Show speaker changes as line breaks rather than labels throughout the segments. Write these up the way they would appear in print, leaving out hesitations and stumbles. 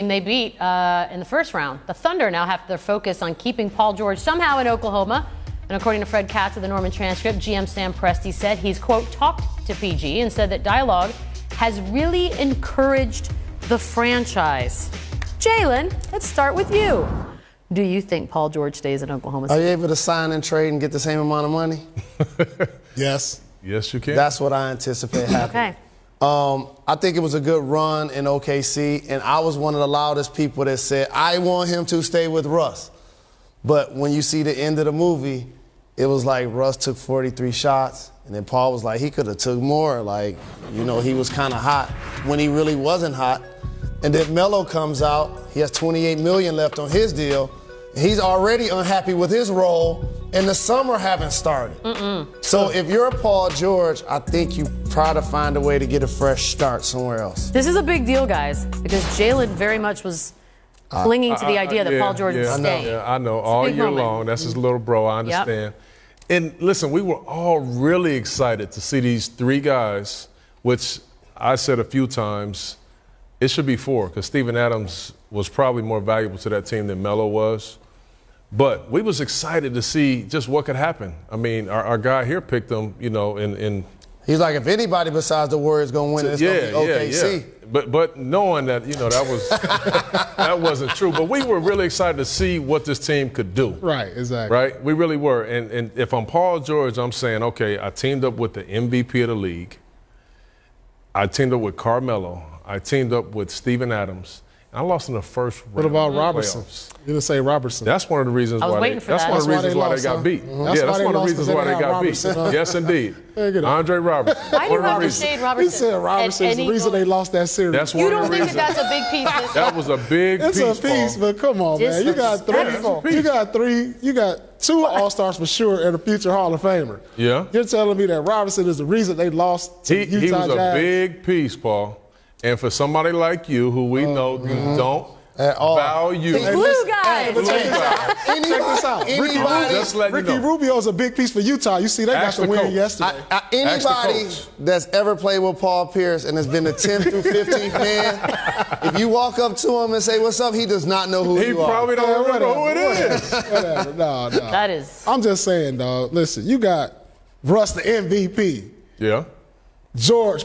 they beat in the first round. The Thunder now have their focus on keeping Paul George somehow in Oklahoma. And according to Fred Katz of the Norman Transcript, GM Sam Presti said he's, quote, talked to PG and said that dialogue has really encouraged the franchise. Jalen, let's start with you. Do you think Paul George stays in Oklahoma City?
Are you able to sign and trade and get the same amount of money?
Yes.
Yes, you can.
That's what I anticipate happening.
Okay.
I think it was a good run in OKC, and I was one of the loudest people that said, I want him to stay with Russ. But when you see the end of the movie, it was like Russ took 43 shots, and then Paul was like, he could have took more. Like, you know, he was kind of hot when he really wasn't hot. And then Melo comes out, he has $28 million left on his deal. He's already unhappy with his role, and the summer haven't started. So if you're Paul George, I think you try to find a way to get a fresh start somewhere else.
This is a big deal, guys, because Jalen very much was clinging to the idea that Paul George would stay.
I know. All year long. That's his little bro. I understand. And listen, we were all really excited to see these three guys, which I said a few times, it should be four, because Steven Adams was probably more valuable to that team than Melo was. But we was excited to see just what could happen. I mean, our guy here picked them, you know, in
he's like, if anybody besides the Warriors going to win, it's going to be OKC.
But knowing that, you know, that was that wasn't true. But we were really excited to see what this team could do.
Right, exactly.
Right? We really were. And if I'm Paul George, I'm saying, okay, I teamed up with the MVP of the league. I teamed up with Carmelo. I teamed up with Steven Adams. I lost in the first round.
What about Robertson?
Playoffs.
You didn't say Robertson.
That's one of the reasons why they got beat.
That's
one of the reasons why they got beat. Yes, indeed. Andre Robertson.
Why do you have to shade Robertson?
He said Robertson is the reason they lost that series.
That's one
you don't
of the
think
reasons.
that's a big piece?
That was a big piece,
It's a piece,
Paul.
but come on, man. You got three. You got two All-Stars for sure and a future Hall of Famer.
Yeah.
You're telling me that Robertson is the reason they lost to Utah
He was
Jazz?
a big piece, Paul. And for somebody like you, who we know you don't value.
The glue guy.
Check this out. Ricky Rubio's a big piece for Utah. You see, they got the win yesterday.
Anybody that's ever played with Paul Pierce and has been the 10th through 15th man, if you walk up to him and say, what's up, he does not know who you are.
He probably don't remember who it is.
Whatever. No.
That is.
I'm just saying, dog. Listen, you got Russ, the MVP.
Yeah.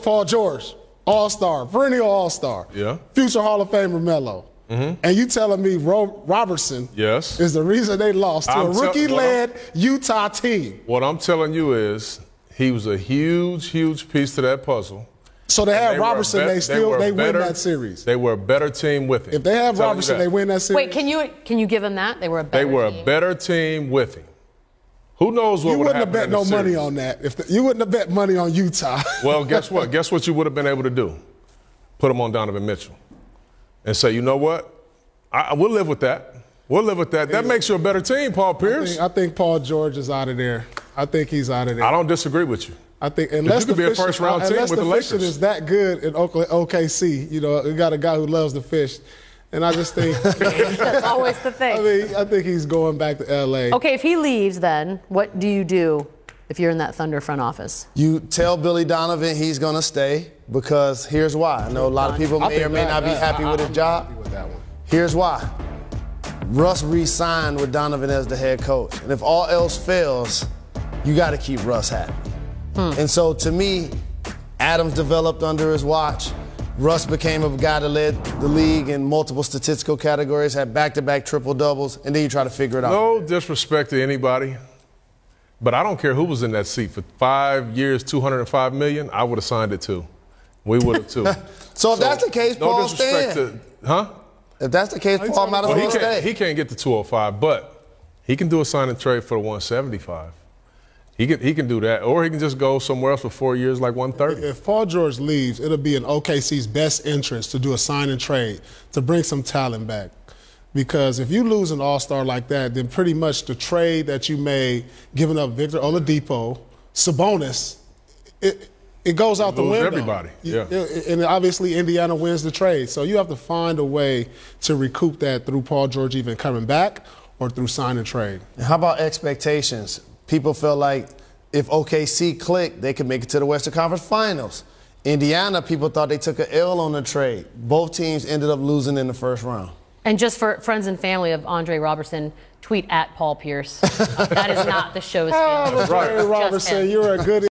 Paul George, All-Star, perennial All-Star.
Yeah.
Future Hall of Famer Melo. And you telling me Robertson is the reason they lost to a rookie-led Utah team.
What I'm telling you is he was a huge, huge piece to that puzzle.
So they have Robertson, they win that series.
They were a better team with him.
If they have Robertson, they win that series.
Wait, can you give him that? They were a better team.
A better team with him. Who knows what would happen?
You wouldn't have bet no money on that. You wouldn't have bet money on Utah.
Well, guess what? Guess what you would have been able to do? Put him on Donovan Mitchell. And say, you know what? We'll live with that. We'll live with that. That makes you a better team, Paul Pierce.
I think Paul George is out of there. I think he's out of there.
I don't disagree with you.
I think unless
you could be a first-round team with the Lakers.
Unless the is that good in OKC, you know, you got a guy who loves to fish. And I just think
that's always the thing.
I think he's going back to L.A.
Okay, if he leaves, then what do you do if you're in that Thunder front office?
You tell Billy Donovan he's going to stay because here's why. I know a lot of people may or may not be happy with his job. Here's why. Russ re-signed with Donovan as the head coach. And if all else fails, you got to keep Russ happy. And so to me, Adams developed under his watch. Russ became a guy that led the league in multiple statistical categories, had back-to-back triple-doubles, and then you try to figure it out.
No disrespect to anybody, but I don't care who was in that seat. For 5 years, $205 million, I would have signed it too. We would have too.
So if that's the case,
no
Paul
disrespect
stand. If that's the case, Paul might as well stay.
He can't get to 205, but he can do a sign and trade for the 175. He can do that, or he can just go somewhere else for 4 years, like 130.
If Paul George leaves, it'll be in OKC's best interest to do a sign and trade to bring some talent back. Because if you lose an all-star like that, then pretty much the trade that you made, giving up Victor Oladipo, Sabonis, it goes out the window.
Everybody, yeah.
And obviously Indiana wins the trade. So you have to find a way to recoup that through Paul George even coming back or through sign and trade.
And how about expectations? People feel like if OKC clicked, they could make it to the Western Conference Finals. Indiana, people thought they took an L on the trade. Both teams ended up losing in the first round.
And just for friends and family of Andre Robertson, tweet at Paul Pierce. That is not the show's feeling.
Andre Robertson, you're a good